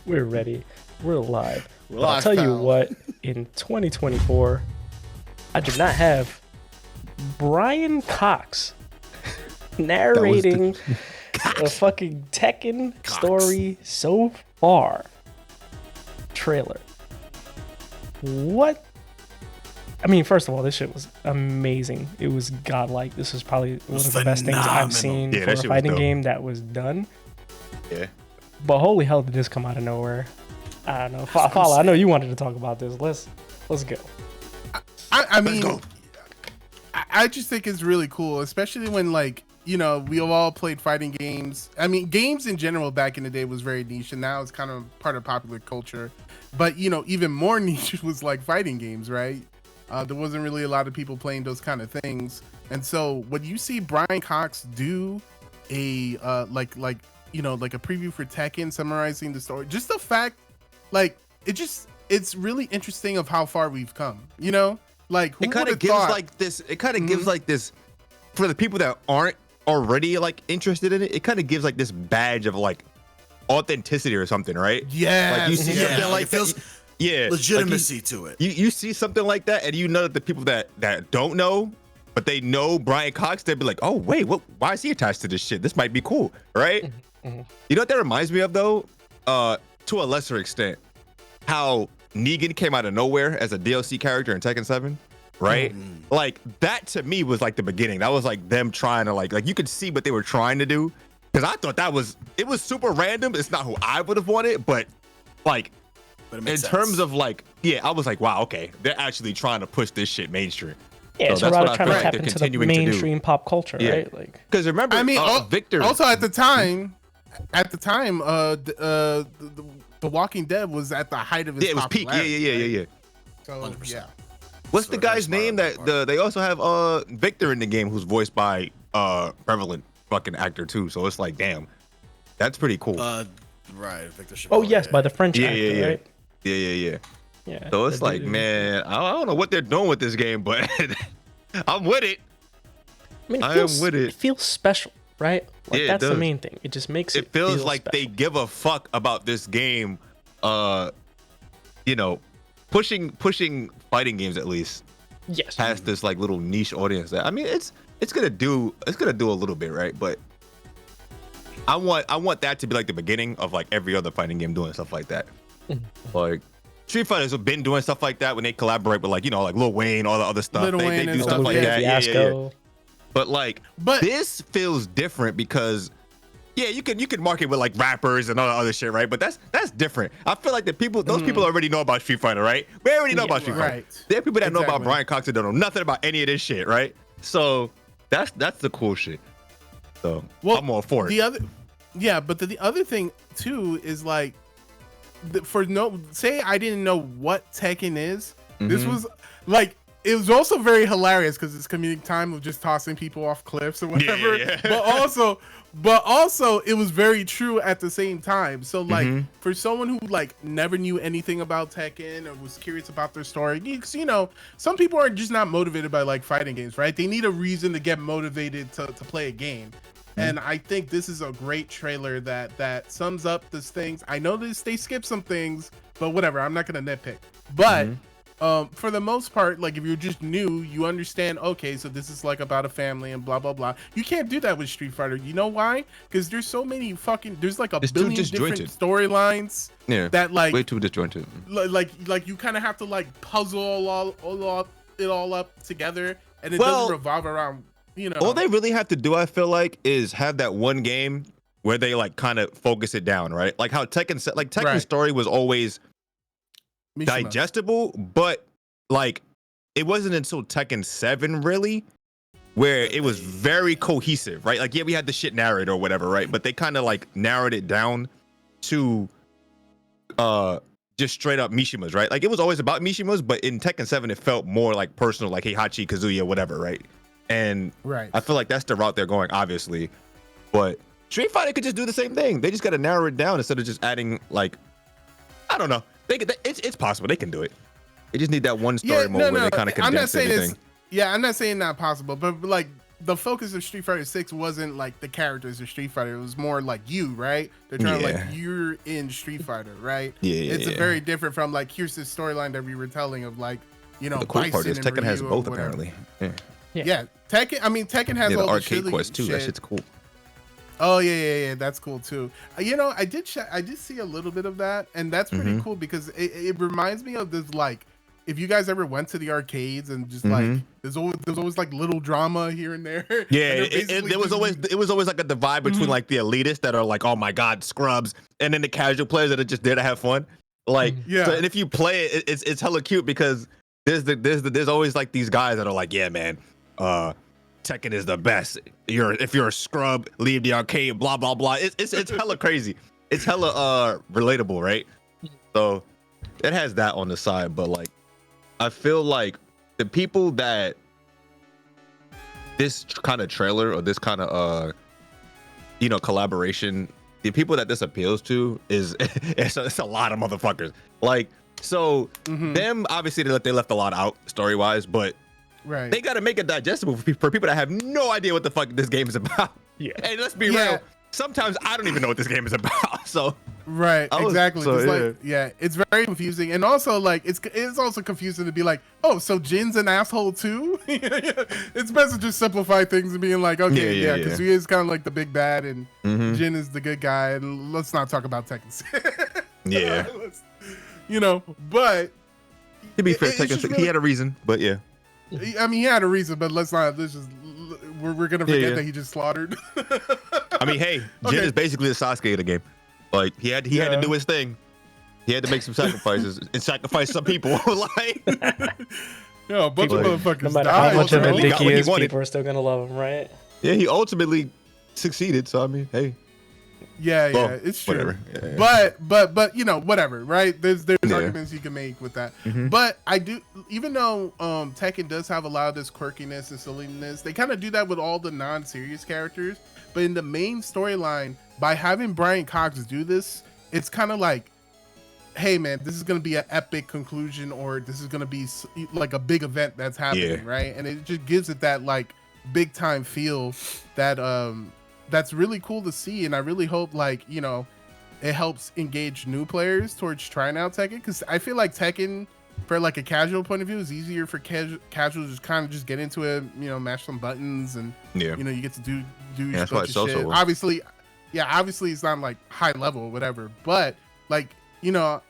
We're ready. We're live. We're But I'll live, tell you pal. what, in 2024, I did not have Brian Cox narrating a fucking Tekken story so far. Trailer. What? I mean, first of all, this shit was amazing. It was godlike. This was probably one of the best things I've seen Yeah, for that a shit was fighting dope. game that was done. Yeah. But holy hell, did this come out of nowhere? I don't know. Fala, I know you wanted to talk about this. Let's go. I mean, go. I just think it's really cool, especially when, like, you know, we all played fighting games. I mean, games in general back in the day was very niche, and now it's kind of part of popular culture. But, you know, even more niche was like fighting games, right? There wasn't really a lot of people playing those kind of things. And so when you see Brian Cox do a like you know, like a preview for Tekken summarizing the story, just the fact, like, it's really interesting of how far we've come, you know? Like, who It kind would of have gives thought? like this. It kind of gives like this for the people that aren't already like interested in it. It kind of gives like this badge of like authenticity or something, right? Yeah, Like you see Yeah, something like it feels that. Yeah, legitimacy to it. You see something like that, and you know that the people that don't know, but they know Brian Cox, they'd be like, oh wait, what? Why is he attached to this shit? This might be cool, right? You know what that reminds me of though? To a lesser extent, how Negan came out of nowhere as a DLC character in Tekken 7, right? Like that to me was like the beginning. That was like them trying to like you could see what they were trying to do. Because I thought it was super random. It's not who I would have wanted, but like But it in makes sense. terms of like, yeah, I was like, wow, okay, they're actually trying to push this shit mainstream. Yeah, So it's that's about what I trying feel to like tap they're into the continuing to do. mainstream pop culture, Yeah. right? Like, Because remember, I mean, Victor. also at the time, the Walking Dead was at the height of its yeah, it was peak. Yeah. popularity, So 100%. yeah, What's So the very guy's smart name on that their they also have Victor in the game who's voiced by prevalent fucking actor too. So it's like, damn, that's pretty cool. Right, Victor Chavez. oh yes, by the French yeah, actor, yeah, right? yeah. Yeah. So it's the like, dude- man, I don't know what they're doing with this game, but I'm with it. I mean, I am with it. It feels special, right? Like Yeah, it that's the does. main thing. It just makes It feels feel like special. they give a fuck about this game. You know, pushing fighting games at least Yes. past this like little niche audience. That I mean, it's gonna do a little bit, right? But I want that to be like the beginning of like every other fighting game doing stuff like that. Like Street Fighters have been doing stuff like that when they collaborate with like, you know, like Lil Wayne, all the other stuff. Lil They Wayne do and stuff stuff, like yeah. that. Yeah. Fiasco. But like, But- this feels different because, yeah, you can market with like rappers and all that other shit, right? But that's different. I feel like those people already know about Street Fighter, right? We already know Yeah, about Street Fighter. right. There are people that know about Exactly. Brian Cox that don't know nothing about any of this shit, right? So that's the cool shit. So Well, I'm all for it. but the other thing too is like, say I didn't know what Tekken is. This was like, it was also very hilarious because it's comedic time of just tossing people off cliffs or whatever. yeah. But also it was very true at the same time. So like, for someone who like never knew anything about Tekken or was curious about their story, because you know, some people are just not motivated by like fighting games, right? They need a reason to get motivated to play a game. And I think this is a great trailer that sums up these things. I know they skip some things, but whatever. I'm not gonna nitpick. But for the most part, like if you're just new, you understand. Okay, so this is like about a family and blah blah blah. You can't do that with Street Fighter. You know why? Because there's so many there's like a It's too billion different disjointed. storylines Yeah. that like Way too disjointed. like you kind of have to like puzzle it all up together, and it Well, doesn't revolve around, you know. All they really have to do, I feel like, is have that one game where they like kind of focus it down, right? Like how Tekken's Right. story was always Mishima. digestible, but like it wasn't until Tekken 7 really where it was very cohesive, right? Like, yeah, we had the shit narrated or whatever, right? But they kind of like narrowed it down to just straight up Mishimas, right? Like it was always about Mishimas, but in Tekken 7 it felt more like personal, like Heihachi, Kazuya, whatever, right? And Right. I feel like that's the route they're going, obviously. But Street Fighter could just do the same thing. They just got to narrow it down instead of just adding like, I don't know. It's possible they can do it. They just need that one story mode where they kind of I'm not condense saying everything. I'm not saying not possible, but like the focus of Street Fighter 6 wasn't like the characters of Street Fighter. It was more like you, right? They're trying to like you're in Street Fighter, right? It's very different from like here's this storyline that we were telling of like, you know, the cool part is Tekken has both apparently. Yeah. Tekken. I mean, Tekken has all the arcade quest too. That shit's cool. Oh yeah. That's cool too. You know, I did see a little bit of that, and that's pretty cool because it reminds me of this like. If you guys ever went to the arcades and just like there's always like little drama here and there. Yeah, it was always like a divide between like the elitists that are like, oh my god, scrubs, and then the casual players that are just there to have fun. Like, so, and if you play it, it's hella cute because there's always like these guys that are like, yeah, man, Tekken is the best. If you're a scrub, leave the arcade, blah blah blah. It's hella crazy. It's hella relatable, right? So it has that on the side, but like. I feel like the people that this kind of trailer or this kind of collaboration, the people that this appeals to is it's a lot of motherfuckers. Like, so them obviously they left a lot out story wise, but they got to make it digestible for people that have no idea what the fuck this game is about. Yeah, and let's be real. Sometimes I don't even know what this game is about. So exactly. So, it's very confusing, and also like it's also confusing to be like, oh, so Jin's an asshole too. It's best to just simplify things and being like, okay, because he is kind of like the big bad, and Jin is the good guy, and let's not talk about Tekken. You know, but to be fair, Tekken, he had a reason, but yeah. I mean, he had a reason, but let's just we're gonna forget that he just slaughtered. I mean, hey, Jin is basically the Sasuke of the game. Like he had to do his thing. He had to make some sacrifices and sacrifice some people. Like, a bunch of motherfuckers. No matter how much of a dick he is, people are still gonna love him, right? Yeah, he ultimately succeeded. So I mean, hey. It's true. But you know, whatever, right? There's arguments you can make with that. But I do, even though Tekken does have a lot of this quirkiness and silliness, they kind of do that with all the non-serious characters. But in the main storyline, by having Brian Cox do this, it's kind of like, hey man, this is gonna be an epic conclusion, or this is gonna be like a big event that's happening, right? And it just gives it that like big time feel that that's really cool to see. And I really hope like, you know, it helps engage new players towards trying out Tekken, because I feel like Tekken for like a casual point of view is easier for casuals to just kind of just get into it, you know, mash some buttons, and you know, you get to do that's why it's shit. Obviously it's not like high level or whatever, but like, you know,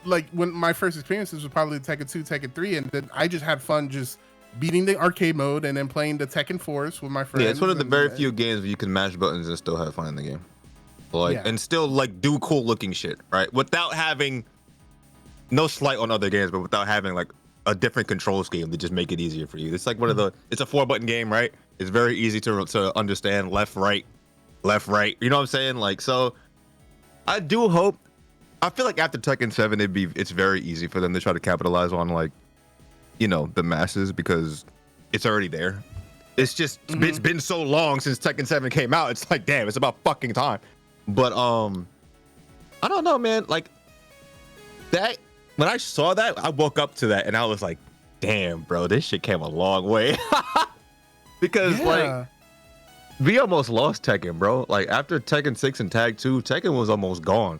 like when my first experiences was probably Tekken 2, Tekken 3, and then I just had fun just beating the arcade mode and then playing the Tekken Force with my friends. Yeah, it's one of the very few games where you can mash buttons and still have fun in the game. Like, and still like do cool looking shit, right? Without having, no slight on other games, but without having like a different control scheme to just make it easier for you. It's like one of the, it's a 4-button game, right? It's very easy to understand, left, right. You know what I'm saying? Like, so I do hope, I feel like after Tekken 7, it's very easy for them to try to capitalize on like, you know, the masses, because it's already there. It's just, it's been so long since Tekken 7 came out. It's like, damn, it's about fucking time. But I don't know, man. Like that, when I saw that, I woke up to that and I was like, damn, bro, this shit came a long way. Because like, we almost lost Tekken, bro. Like after Tekken 6 and Tag 2, Tekken was almost gone.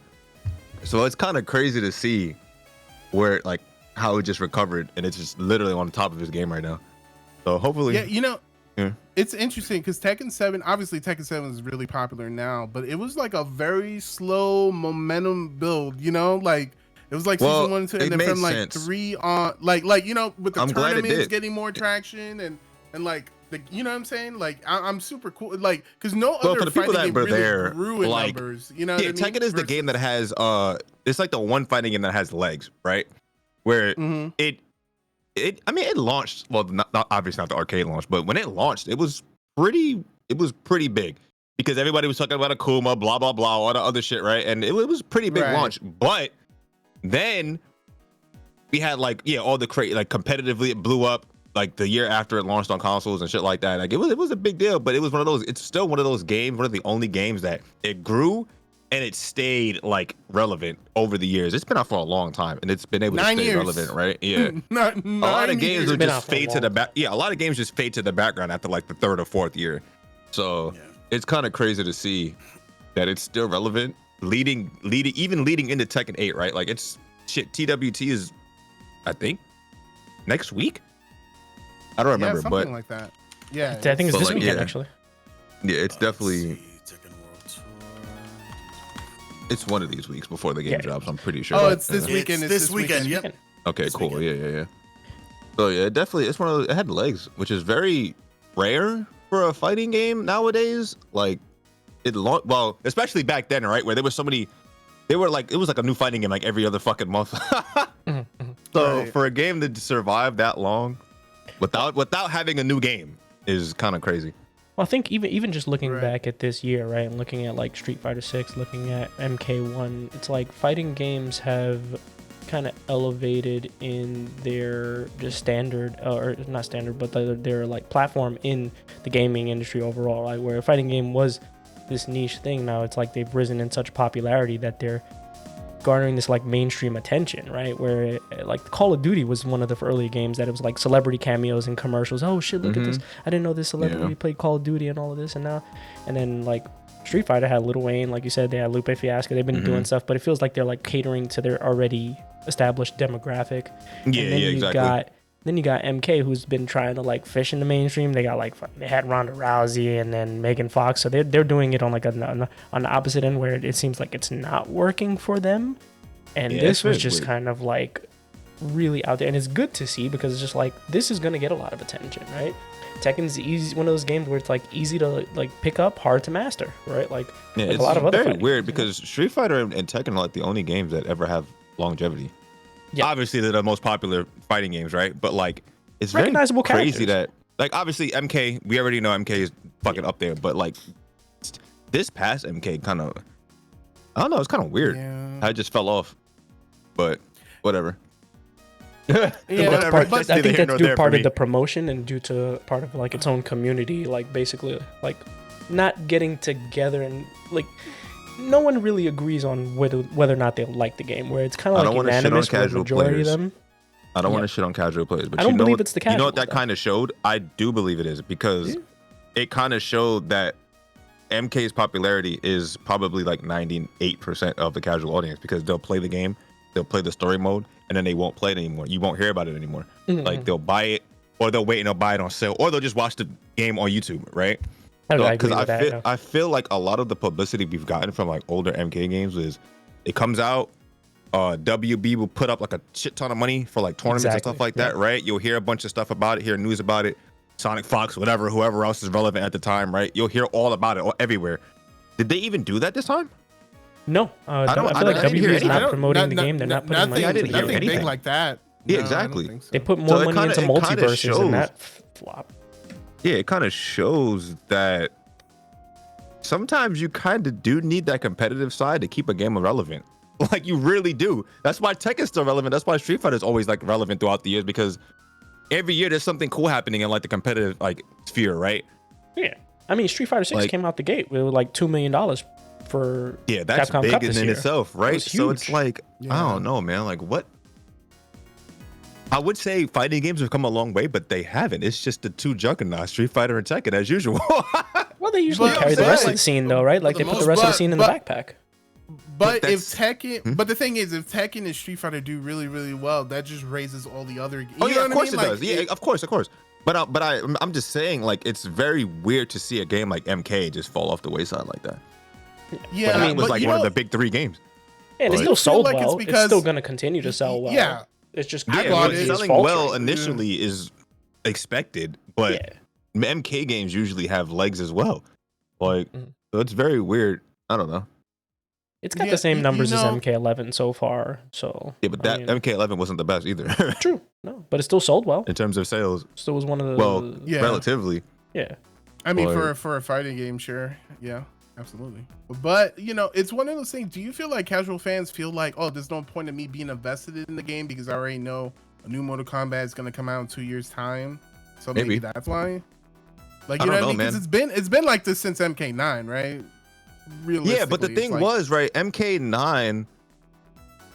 So it's kind of crazy to see where, like, how it just recovered, and it's just literally on the top of his game right now. So hopefully, yeah, you know, it's interesting because Tekken 7, obviously Tekken 7 is really popular now, but it was like a very slow momentum build, you know, like it was like season 1 and 2, and then from like 3 on, like you know, with the tournaments getting more traction and like the, you know what I'm saying? Like I'm super cool, like because no other fighting game really grew in like, numbers, you know. What I mean? Tekken is the game that has it's like the one fighting game that has legs, right? Where it I mean, it launched, well, not obviously not the arcade launch, but when it launched, it was pretty big, because everybody was talking about Akuma, blah blah blah, all the other shit, right? And it was pretty big launch. But then we had like, all the like competitively it blew up like the year after it launched on consoles and shit like that. Like it was a big deal, but it was one of those, it's still one of those games, one of the only games that it grew and it stayed like relevant over the years. It's been out for a long time, and it's been able to 9 stay years. relevant, right? Yeah. Not A lot of games would been just out for a fade to long the back. Yeah, a lot of games just fade to the background after like the 3rd or 4th year. So it's kind of crazy to see that it's still relevant, leading into Tekken 8, right? Like it's shit. TWT is, I think, next week. I don't remember, something but like that. Yeah, I think it's But this like, weekend yeah. actually. yeah, it's definitely Tekken World Tour. it's one of these weeks before the game Yeah. drops. I'm pretty sure. Oh, it's this Yeah. weekend. It's It's this weekend. Yep. Weekend. Okay, this cool. weekend. Yeah. So yeah, it's one of those, it had legs, which is very rare for a fighting game nowadays. Like well, especially back then, right? Where there was so many, it was like a new fighting game like every other fucking month. So Right. for a game to survive that long without having a new game is kind of crazy. Well, I think even just looking Right. back at this year, right, and looking at like Street Fighter 6, looking at MK1, it's like fighting games have kind of elevated in their just standard, or not standard, but their like platform in the gaming industry overall, right? Where a fighting game was this niche thing, now it's like they've risen in such popularity that they're garnering this like mainstream attention, right? Where like Call of Duty was one of the early games that it was like celebrity cameos and commercials. Oh shit, look at this! I didn't know this celebrity played Call of Duty and all of this, and then like Street Fighter had Lil Wayne, like you said, they had Lupe Fiasco. They've been doing stuff, but it feels like they're like catering to their already established demographic. Yeah, and then yeah, exactly. Then you got MK, who's been trying to like fish in the mainstream. They got like they had Ronda Rousey and then Megan Fox, so they're doing it on like on the opposite end where it seems like it's not working for them. And Yeah, this it's was very just weird. kind of like really out there, and it's good to see because it's just like this is gonna get a lot of attention, right? Tekken's easy, one of those games where it's like easy to like pick up, hard to master, right? Like, Yeah, like it's a lot of other very fighting weird games, because Street Fighter and Tekken are like the only games that ever have longevity. Yeah. Obviously, they're the most popular fighting games, right? But like, it's very Recognizable crazy characters. that, like, obviously MK, we already know MK is fucking up there, but like, this past MK kind of, I don't know, it's kind of weird. Yeah. I just fell off, but whatever. Yeah, That's Whatever. part, That's I neither think here that's nor due there part for of me. the promotion and due to part of like its own community, like basically like not getting together and like no one really agrees on whether or not they like the game. Where it's kind I of don't like wanna shit on unanimous for the casual majority players. of them. I don't want Yeah. to shit on casual players, but I don't you know believe what, it's the you know what casuals, that though. kind of showed? I do believe it is because it kind of showed that MK's popularity is probably like 98% of the casual audience because they'll play the game, they'll play the story mode, and then they won't play it anymore. You won't hear about it anymore. Like they'll buy it, or they'll wait and they'll buy it on sale, or they'll just watch the game on YouTube, right? I agree Because with that. I feel like a lot of the publicity we've gotten from like older MK games is it comes out, WB will put up like a shit ton of money for like tournaments and Exactly, stuff like that, right? You'll hear a bunch of stuff about it, hear news about it, Sonic Fox, whatever, whoever else is relevant at the time, right? You'll hear all about it everywhere. Did they even do that this time? No, I feel like didn't hear WB is anything. not promoting the game. They're not putting money I into didn't the hear game. nothing big anything. like that. Yeah, No, I don't exactly. think so. They put more So it money kinda- into it kinda multiverses shows- and that flop. Yeah, it kind of shows that sometimes you kind of do need that competitive side to keep a game relevant. Like you really do. That's why Tekken's still relevant. That's why Street Fighter is always like relevant throughout the years because every year there's something cool happening in like the competitive like sphere, right? Yeah, I mean Street Fighter 6 Like- came out the gate with like $2 million for Yeah, that's Capcom big Cup in this year. itself, That right? was So it's huge. like I Yeah. don't know, man. Like what? I would say fighting games have come a long way, but they haven't. It's just the two juggernauts, Street Fighter and Tekken, as usual. Well, they usually But carry the I'm rest of saying, the scene though, right? Like for they the put the most rest of the part, scene in the but- backpack. But But if that's- Tekken, but the thing is, if Tekken and Street Fighter do really, really well, that just raises all the other. You Oh know yeah, of what I course mean? it Like, does. Yeah, of course. But I'm just saying, like, it's very weird to see a game like MK just fall off the wayside like that. yeah. But that was but like you one of know- the big three games. And it Like- still sold like it's well. It's because- still going to continue to sell well. Yeah. It's just I Yeah, bought but it. selling faltering. well initially is expected, but Yeah. MK games usually have legs as well. Like, Mhm. so it's very weird. I don't know. It's got Yeah, the same you numbers as know- MK11 so far. So Yeah, but I that mean, MK11 wasn't the best either true. No, but it still sold well. in terms of sales. Still was one of the Well, Yeah. relatively. yeah. I mean, Like- for a fighting game, sure, yeah, absolutely. But you know, it's one of those things. Do you feel like casual fans feel like, oh, there's no point in me being invested in the game because I already know a new Mortal Kombat is going to come out in 2 years' time, so maybe Maybe. that's why. Like I you know don't what I mean? know, Because it's been like this since MK9, right? realistically. Yeah, but the thing was, right, MK9,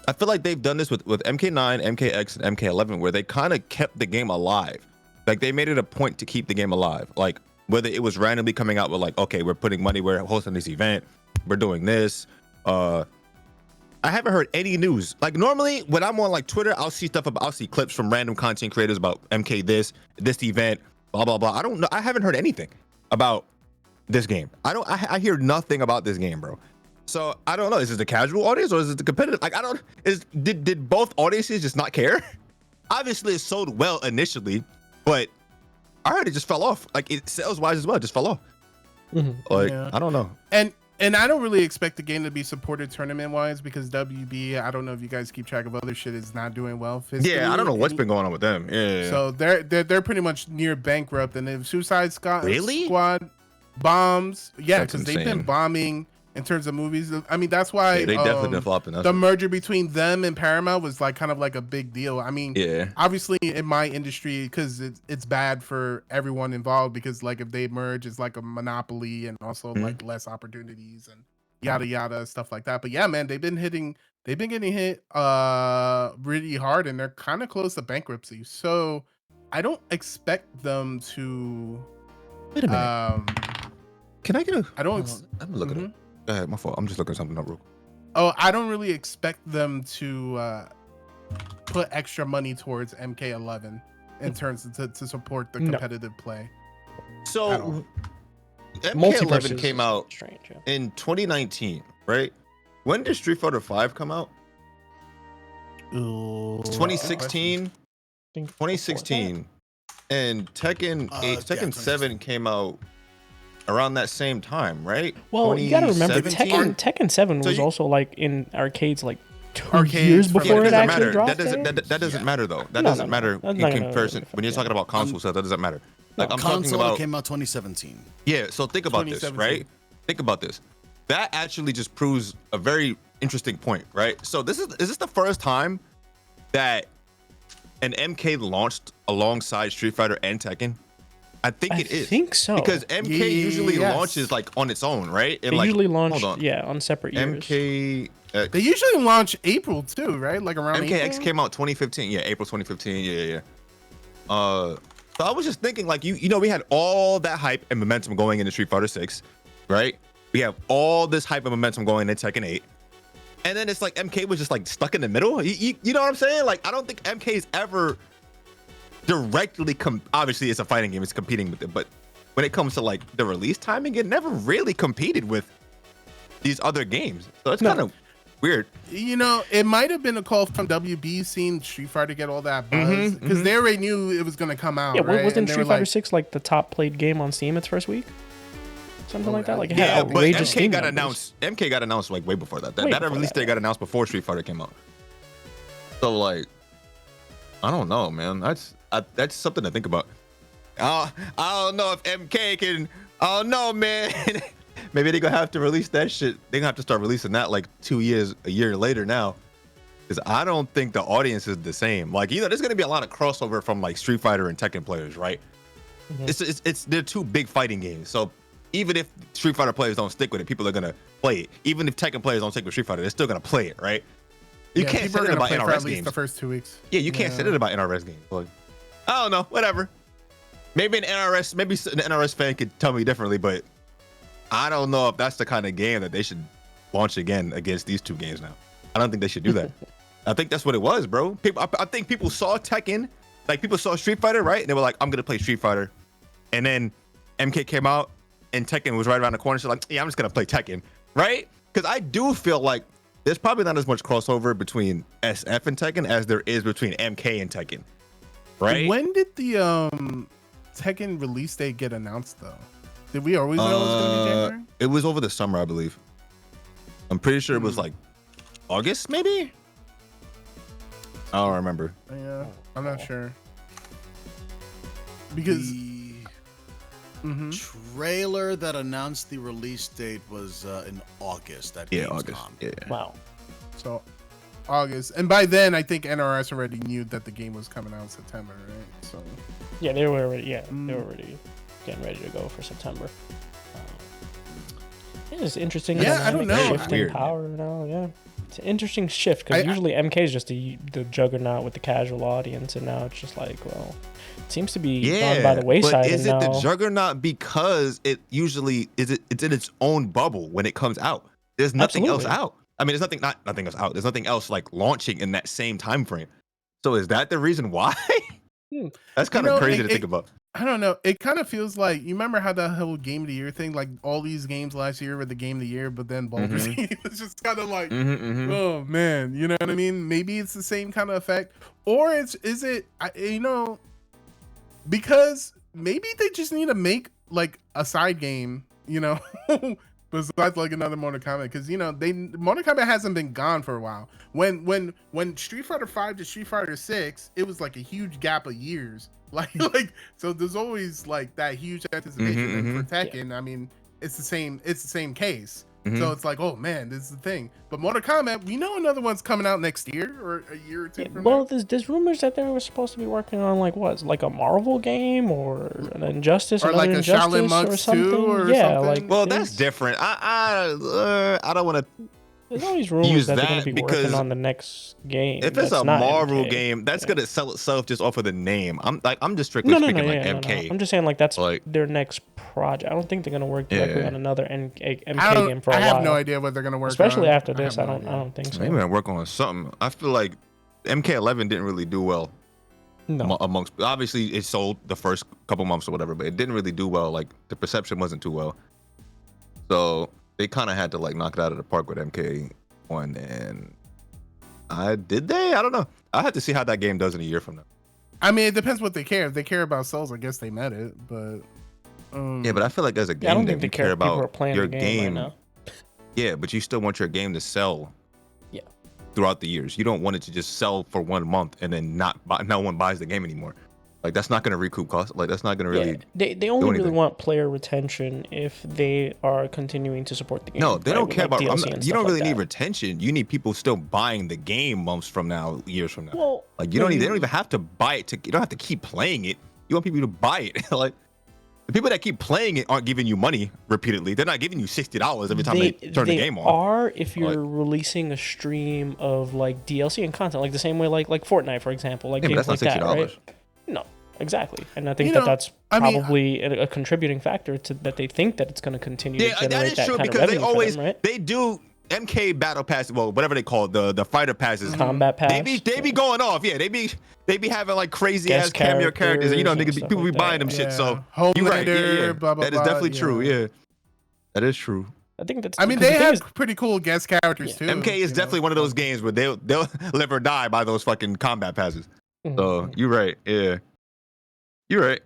I feel like they've done this with MK9, MKX, and MK11, where they kind of kept the game alive. Like, they made it a point to keep the game alive. Like, whether it was randomly coming out with, like, okay, we're putting money, we're hosting this event, we're doing this. I haven't heard any news. Like, normally, when I'm on, like, Twitter, I'll see clips from random content creators about MK this event, blah, blah, blah. I don't know. I haven't heard anything about this game. I hear nothing about this game, bro. So I don't know. Is it the casual audience or is it the competitive? Like, did both audiences just not care? Obviously, it sold well initially, but I heard it just fell off. Like, it sales wise as well, just fell off. Like, yeah. I don't know. And I don't really expect the game to be supported tournament wise because WB, I don't know if you guys keep track of other shit, is not doing well physically. Yeah, I don't know what's been going on with them. Yeah. So they're pretty much near bankrupt, and if Suicide Squad bombs, yeah, because they've been bombing in terms of movies. I mean, that's why they definitely been flopping. The merger between them and Paramount was like kind of like a big deal. I mean, yeah, obviously in my industry, because it's bad for everyone involved, because like if they merge, it's like a monopoly and also like less opportunities and yada yada stuff like that. But yeah, man, they've been getting hit really hard, and they're kind of close to bankruptcy. So I don't expect them to. Wait a minute. Can I get a? I don't. I'm looking at it. Go ahead, my fault. I'm just looking something up real quick. Oh, I don't really expect them to put extra money towards MK11 in terms to support the competitive play. So MK11 came out in 2019, right? When did Street Fighter 5 come out? 2016. 2016. And Tekken 8, Tekken 7 came out around that same time, right? Well, you gotta remember Tekken 7 was also like in arcades like 2 years before it actually dropped. That doesn't matter though. That doesn't matter in comparison. When you're talking about console stuff, that doesn't matter. Like I'm talking about came out 2017. Yeah, so think about this, right? Think about this. That actually just proves a very interesting point, right? So is this the first time that an MK launched alongside Street Fighter and Tekken? I think it is. I think so. Because MK usually launches like on its own, right? They usually launch, on separate years. They usually launch April too, right? Like around MKX April? came out 2015. Yeah, April 2015. Yeah. So I was just thinking, like, you know, we had all that hype and momentum going into Street Fighter 6, right? We have all this hype and momentum going into Tekken 8. And then it's like MK was just like stuck in the middle. You know what I'm saying? Like, I don't think MK's ever directly obviously it's a fighting game, it's competing with it, but when it comes to like the release timing, it never really competed with these other games. So it's kind of weird. You know, it might have been a call from WB seeing Street Fighter get all that buzz because they already knew it was going to come out. Yeah, right? Wasn't Street Fighter 6 like the top played game on Steam its first week? Something like that. Like, it had outrageous MK got announced. MK got announced like way before that. That release date got announced before Street Fighter came out. So like, I don't know, man. That's something to think about. I don't know if MK can. I don't know, man. Maybe they're gonna have to release that shit. They're gonna have to start releasing that like a year later now. Because I don't think the audience is the same. Like, you know, there's gonna be a lot of crossover from like Street Fighter and Tekken players, right? They're two big fighting games. So even if Street Fighter players don't stick with it, people are gonna play it. Even if Tekken players don't stick with Street Fighter, they're still gonna play it, right? You can't say that about NRS games. The first 2 weeks. Yeah, you can't say that about NRS games. Like, I don't know, whatever. Maybe an NRS fan could tell me differently, but I don't know if that's the kind of game that they should launch again against these two games now. I don't think they should do that. I think that's what it was, bro. I think people saw Tekken, like people saw Street Fighter, right? And they were like, I'm gonna play Street Fighter. And then MK came out and Tekken was right around the corner. So like, yeah, I'm just gonna play Tekken, right? Because I do feel like there's probably not as much crossover between SF and Tekken as there is between MK and Tekken, right? When did the Tekken release date get announced though? Did we always know it was gonna be January? It was over the summer, I believe. I'm pretty sure it was like August, maybe. I don't remember. Yeah, I'm not sure. Because the trailer that announced the release date was in August. August. Yeah. Wow. So August, and by then I think NRS already knew that the game was coming out in September, right? So yeah, they were already getting ready to go for September. It's interesting. Yeah, I don't know. Shift in Weird, power now. Yeah, it's an interesting shift because I- usually MK is just the juggernaut with the casual audience, and now it's just like, well, it seems to be gone by the wayside. But is and it now, the juggernaut because it usually it's in its own bubble when it comes out? There's nothing else Absolutely. out. I mean, there's nothing else out. There's nothing else like launching in that same time frame. So is that the reason why? Hmm. That's kind of crazy to it- think about. I don't know. It kind of feels like, you remember how the whole game of the year thing, like all these games last year were the game of the year, but then Baldur's Gate was just kind of like, oh man, you know what I mean? Maybe it's the same kind of effect, or is it, you know, because maybe they just need to make like a side game, you know, besides like another Mortal Kombat, because you know Mortal Kombat hasn't been gone for a while. When Street Fighter 5 to Street Fighter 6, it was like a huge gap of years. Like so there's always like that huge anticipation. And for Tekken, I mean, it's the same case. So it's like, oh man, this is the thing. But Mortal Kombat, we know another one's coming out next year or a year or two from well, now. there's rumors that they were supposed to be working on like what, like a Marvel game or an Injustice, Or another like a Injustice Shaolin or Monks 2 something. or Yeah, something. like Well, that's different. I don't want to. There's always rumors use that they're going that to be because working on the next game. If it's that's a not Marvel MK. game, that's gonna sell itself just off of the name. I'm just strictly No, speaking like yeah, MK. I'm just saying like that's Like- their next project. I don't think they're going to work directly Yeah. on another MK I game for a while. have no idea what they're gonna work Especially on. after this, have I no idea. don't think so. Maybe I'm working on something. I feel like MK11 didn't really do well No. amongst. Obviously, it sold the first couple months or whatever, but it didn't really do well. Like the perception wasn't too well, so they kind of had to like knock it out of the park with MK1. And I don't know. I have to see how that game does in a year from now. I mean, it depends what they care. If they care about sales, I guess they met it. But Yeah, but I feel like as a Yeah, I don't game, think they you care care if people are about playing your the game right now. Yeah, but you still want your game to sell. Yeah. Throughout the years, you don't want it to just sell for 1 month and then no one buys the game anymore. Like that's not going to recoup costs. Like that's not going to really. Yeah, they only really anything. want player retention if they are continuing to support the game. No, they right, don't with, care like, about. DLC and You stuff don't really like need that. retention. You need people still buying the game months from now, years from now. Well, Like you don't need. They don't even have to buy it. You don't have to keep playing it. You want people to buy it. Like the people that keep playing it aren't giving you money repeatedly. They're not giving you $60 every time they turn the game on. Are if you're Like- releasing a stream of like DLC and content, like the same way like Fortnite, for example, like Yeah, but games that's like not that, $60. right? No, exactly, and I think You that know, that's I mean, probably a contributing factor to that they think that it's going to continue to Yeah, generate that is that true kind of because they revenue always for them, right? they do MK battle pass. Well, whatever they call it, the fighter passes. Combat pass. They be going off. Yeah, they be having like crazy Guest ass cameo characters, and you know, characters niggas and people be stuff like buying them that, shit. yeah. So Homelander, you're right. Yeah. blah, blah, That is blah, definitely true. Yeah, that is true. I think that's. I mean, 'cause they the thing have is- pretty cool guest characters Yeah. too. MK is you know? definitely one of those games where they'll live or die by those fucking combat passes. Mhm. So you're right. Yeah, you're right.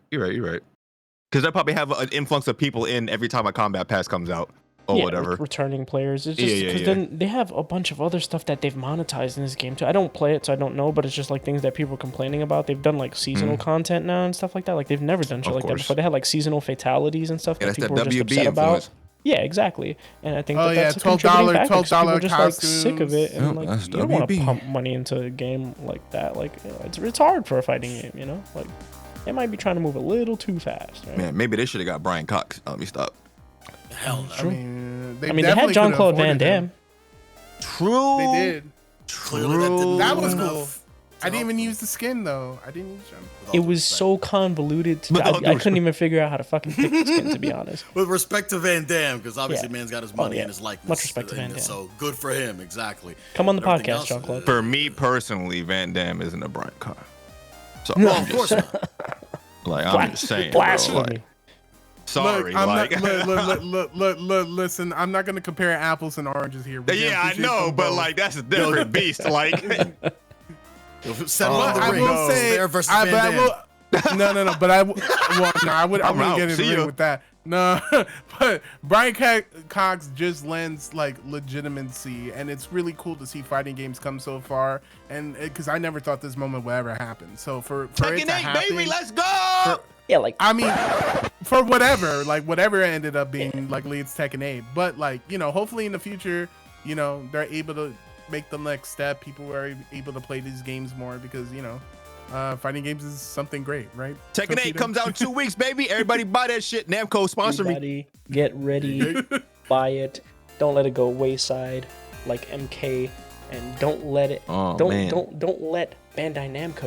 Because they probably have an influx of people in every time a combat pass comes out or yeah, whatever. returning players. It's Yeah, just yeah, because yeah. then they have a bunch of other stuff that they've monetized in this game too. I don't play it, so I don't know, but it's just like things that people are complaining about. They've done like seasonal content now and stuff like that. Like they've never done shit Of like that course. before. They had like seasonal fatalities and stuff Yeah, that that's that people were just WB upset influence. about. Yeah, exactly. And I think Oh, that yeah, that's a contributing factor 'cause people are $12 just like sick of it, and costumes. like Yeah, that's you don't want to WB. pump money into a game like that. Like you know, it's hard for a fighting game, you know. Like they might be trying to move a little too fast. Right? Man, maybe they should have got Brian Cox. Let me stop. Hell no. I mean, they, I mean, they definitely had John could've Claude Van afforded Damme. him. True. They did. Clearly that didn't That do was enough cool. to I didn't help even them. use the skin though. I didn't use them. With all It due was respect. so convoluted. With all due I couldn't respect. even figure out how to fucking pick the skin, to be honest. With respect to Van Damme, because obviously Yeah. man's got his Oh, money yeah. and his likeness. Much respect to Van and Damme. So good for him, exactly. Come on the Everything podcast, else, Jean-Claude. For me personally, Van Damme isn't a Brian Cox. So No, Well, of course not. like I'm just saying, Blasphemy. bro, like, sorry, Look, I'm like not, listen, I'm not gonna compare apples and oranges here. We yeah, can I appreciate know, them but both. like that's a different beast. Like Settle Oh, on the I ring. will say, Bear versus I, Van but I Damme. will, no, but I I'm wouldn't out. get in See the ring ya. with that. No, but Brian Cox just lends like legitimacy, and it's really cool to see fighting games come so far. And because I never thought this moment would ever happen. So for it Tekken to 8, happen, baby, let's go. Yeah, like I mean, for whatever it ended up being, luckily it's Tekken 8. But like, you know, hopefully in the future, you know, they're able to make the next step. People are able to play these games more because, you know, fighting games is something great, right? Tekken 8 Tokita? comes out in 2 weeks, baby. Everybody buy that shit. Namco sponsor me. everybody get ready buy it. Don't let it go wayside like MK, and don't let it. Oh, don't man. don't don't let Bandai Namco